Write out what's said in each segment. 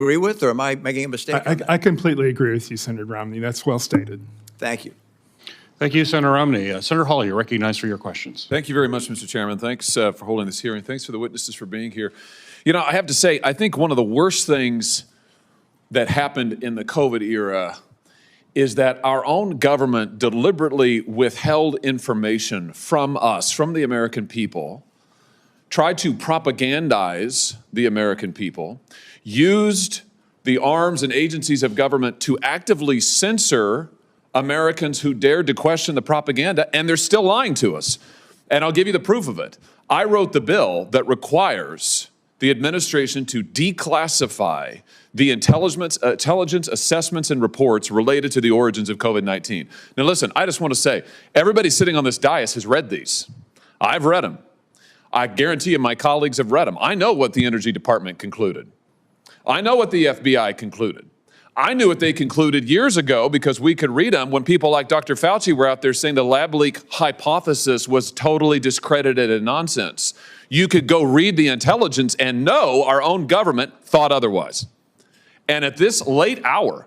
Agree with, or am I making a mistake on that? I completely agree with you, Senator Romney. That's well stated. Thank you. Thank you, Senator Romney. Senator Hawley, you're recognized for your questions. Thank you very much, Mr. Chairman. Thanks for holding this hearing. Thanks for the witnesses for being here. You know, I have to say, I think one of the worst things that happened in the COVID era is that our own government deliberately withheld information from us, from the American people, tried to propagandize the American people, used the arms and agencies of government to actively censor Americans who dared to question the propaganda, and they're still lying to us. And I'll give you the proof of it. I wrote the bill that requires the administration to declassify the intelligence assessments and reports related to the origins of COVID-19. Now listen, I just want to say, everybody sitting on this dais has read these. I've read them. I guarantee you my colleagues have read them. I know what the Energy Department concluded. I know what the FBI concluded. I knew what they concluded years ago because we could read them when people like Dr. Fauci were out there saying the lab leak hypothesis was totally discredited and nonsense. You could go read the intelligence and know our own government thought otherwise. And at this late hour,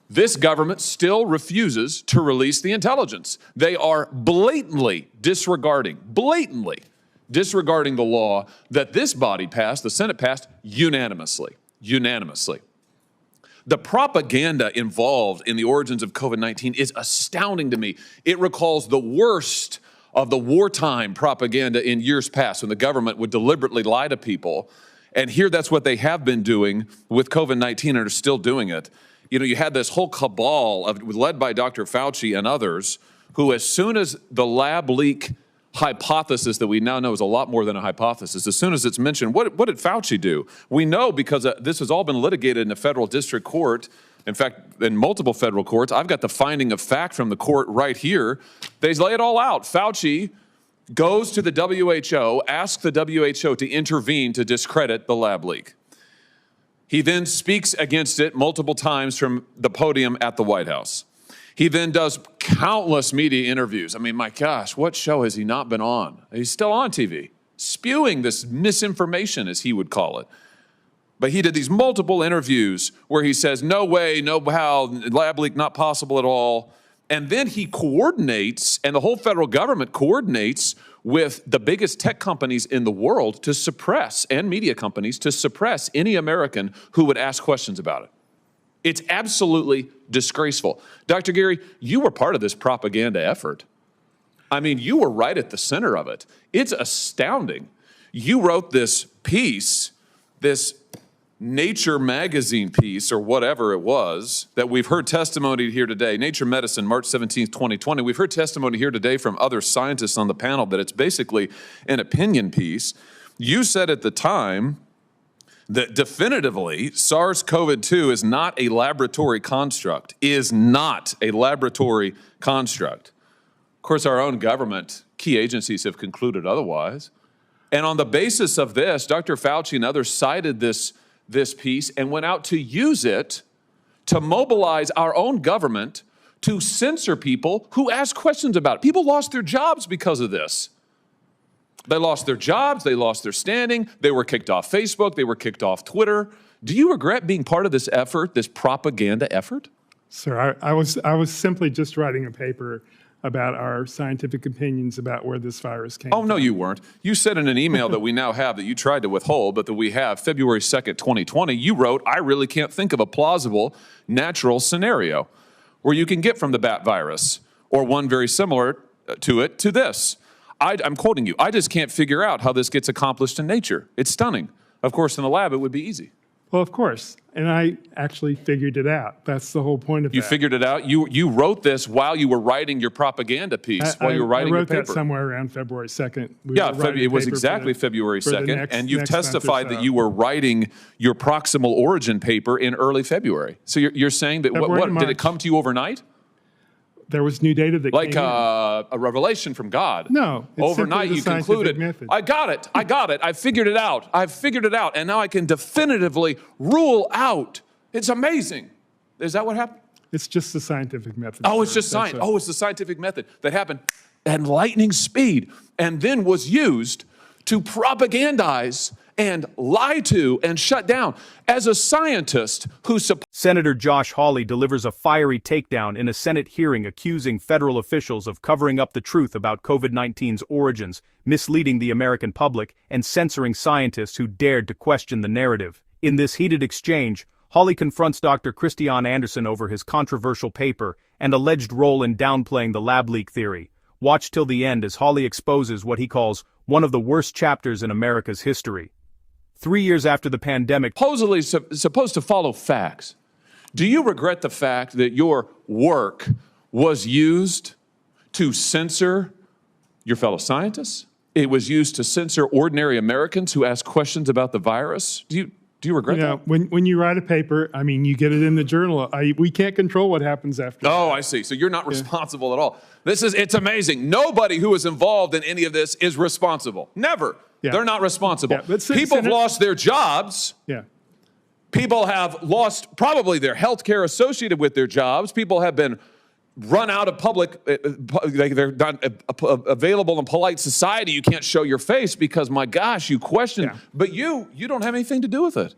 this government still refuses to release the intelligence. They are blatantly disregarding the law that this body passed, the Senate passed, unanimously. The propaganda involved in the origins of COVID-19 is astounding to me. It recalls the worst of the wartime propaganda in years past when the government would deliberately lie to people. And here that's what they have been doing with COVID-19 and are still doing it. You know, you had this whole cabal led by Dr. Fauci and others who, as soon as the lab leak hypothesis that we now know is a lot more than a hypothesis, as soon as it's mentioned, what did Fauci do? We know because this has all been litigated in a federal district court. In fact, in multiple federal courts. I've got the finding of fact from the court right here. They lay it all out. Fauci goes to the WHO, asks the WHO to intervene to discredit the lab leak. He then speaks against it multiple times from the podium at the White House. He then does countless media interviews. I mean, my gosh, what show has he not been on? He's still on TV, spewing this misinformation, as he would call it. But he did these multiple interviews where he says, no way, no how, lab leak not possible at all. And then he coordinates, and the whole federal government coordinates with the biggest tech companies in the world to suppress, and media companies, to suppress any American who would ask questions about it. It's absolutely disgraceful. Dr. Gary, you were part of this propaganda effort. I mean, you were right at the center of it. It's astounding. You wrote this piece, this Nature magazine piece, or whatever it was, that we've heard testimony here today, Nature Medicine, March 17th, 2020. We've heard testimony here today from other scientists on the panel that it's basically an opinion piece. You said at the time that definitively SARS-CoV-2 is not a laboratory construct, Of course, our own government, key agencies have concluded otherwise. And on the basis of this, Dr. Fauci and others cited this piece and went out to use it to mobilize our own government to censor people who ask questions about it. People lost their jobs because of this. They lost their jobs, they lost their standing, they were kicked off Facebook, they were kicked off Twitter. Do you regret being part of this effort, this propaganda effort? Sir, I was simply just writing a paper about our scientific opinions about where this virus came from. Oh, no, you weren't. You said in an email that we now have that you tried to withhold, but that we have, February 2nd, 2020, you wrote, I really can't think of a plausible natural scenario where you can get from the bat virus, or one very similar to it, to this. I'm quoting you, I just can't figure out how this gets accomplished in nature. It's stunning. Of course, in the lab, it would be easy. Well, of course. And I actually figured it out. That's the whole point of it. You figured it out? You wrote this while you were writing your propaganda piece, while you were writing your paper. I wrote that somewhere around February 2nd. It was exactly February 2nd. And you've testified that you were writing your proximal origin paper in early February. So you're saying that, what did it come to you overnight? There was new data that like came in. A revelation from God. No. Overnight you concluded, method. I got it. I figured it out. And now I can definitively rule out. It's amazing. Is that what happened? It's just the scientific method. Oh, it's just science. Oh, it's the scientific method that happened at lightning speed and then was used to propagandize and lie to and shut down. As a scientist who Senator Josh Hawley delivers a fiery takedown in a Senate hearing accusing federal officials of covering up the truth about COVID-19's origins, misleading the American public, and censoring scientists who dared to question the narrative. In this heated exchange, Hawley confronts Dr. Christian Andersen over his controversial paper and alleged role in downplaying the lab leak theory. Watch till the end as Hawley exposes what he calls one of the worst chapters in America's history. 3 years after the pandemic, supposedly supposed to follow facts. Do you regret the fact that your work was used to censor your fellow scientists? It was used to censor ordinary Americans who ask questions about the virus? Do you regret that? When you write a paper, I mean, you get it in the journal. We can't control what happens after. Oh, I see. So you're not responsible at all. It's amazing. Nobody who is involved in any of this is responsible. Never. Yeah. They're not responsible. Yeah, but People have lost their jobs. Yeah. People have lost probably their health care associated with their jobs. People have been run out of public, they're not available in polite society. You can't show your face because, my gosh, you question. Yeah. But you don't have anything to do with it.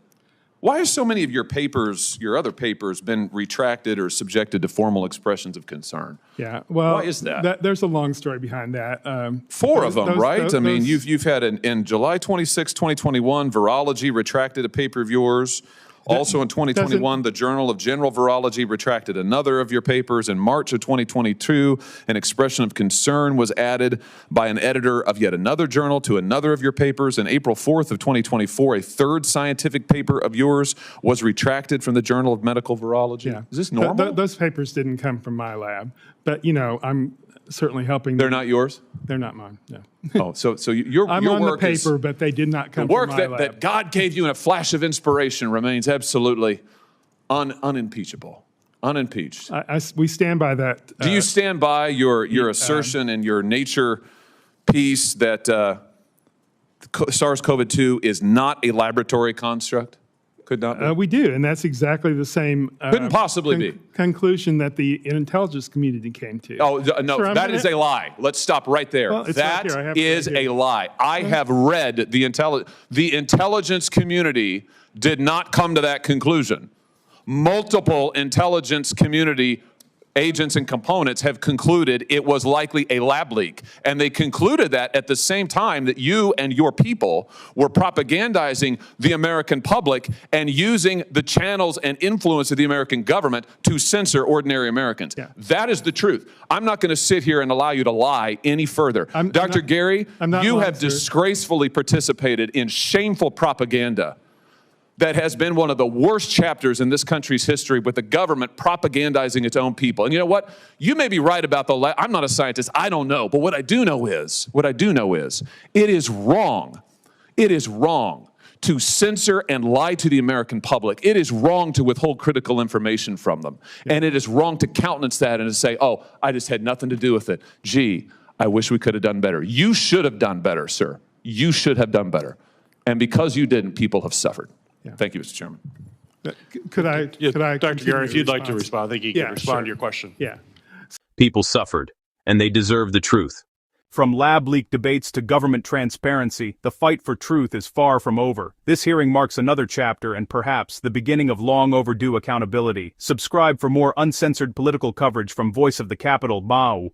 Why have so many of your papers, your other papers, been retracted or subjected to formal expressions of concern? Yeah, well, why is that? There's a long story behind that. Four of them, right? I mean, you've had in July 26, 2021, Virology retracted a paper of yours. Also in 2021, the Journal of General Virology retracted another of your papers. In March of 2022, an expression of concern was added by an editor of yet another journal to another of your papers. In April 4th of 2024, a third scientific paper of yours was retracted from the Journal of Medical Virology. Yeah. Is this normal? Those papers didn't come from my lab, but I'm certainly helping. They're not yours? They're not mine, no. Oh, so your I'm your on the work is, paper, but they did not come the work from my lab. that God gave you in a flash of inspiration remains absolutely unimpeachable, unimpeached. We stand by that. Do you stand by your assertion in your Nature piece that SARS-CoV-2 is not a laboratory construct? Could not be? We do, and that's exactly the same Couldn't possibly be. conclusion that the intelligence community came to. Oh, no, Sir, that is a lie. Let's stop right there. Well, it's That right here. I have it is right here. a lie. I have read the intelligence community did not come to that conclusion. Multiple intelligence community agents and components have concluded it was likely a lab leak. And they concluded that at the same time that you and your people were propagandizing the American public and using the channels and influence of the American government to censor ordinary Americans. Yeah. That is the truth. I'm not going to sit here and allow you to lie any further. Dr. Gary, you have disgracefully participated in shameful propaganda that has been one of the worst chapters in this country's history, with the government propagandizing its own people. And you know what? You may be right about I'm not a scientist, I don't know, but what I do know is, it is wrong. It is wrong to censor and lie to the American public. It is wrong to withhold critical information from them. And it is wrong to countenance that and to say, oh, I just had nothing to do with it. Gee, I wish we could have done better. You should have done better, sir. You should have done better. And because you didn't, people have suffered. Yeah. Thank you, Mr. Chairman. Could I Dr. Gary, if you'd like to respond? respond, I think you can respond to your question. Yeah. people suffered, and they deserve the truth. From lab leak debates to government transparency, the fight for truth is far from over. This hearing marks another chapter and perhaps the beginning of long overdue accountability. Subscribe for more uncensored political coverage from Voice of the Capitol, Mao.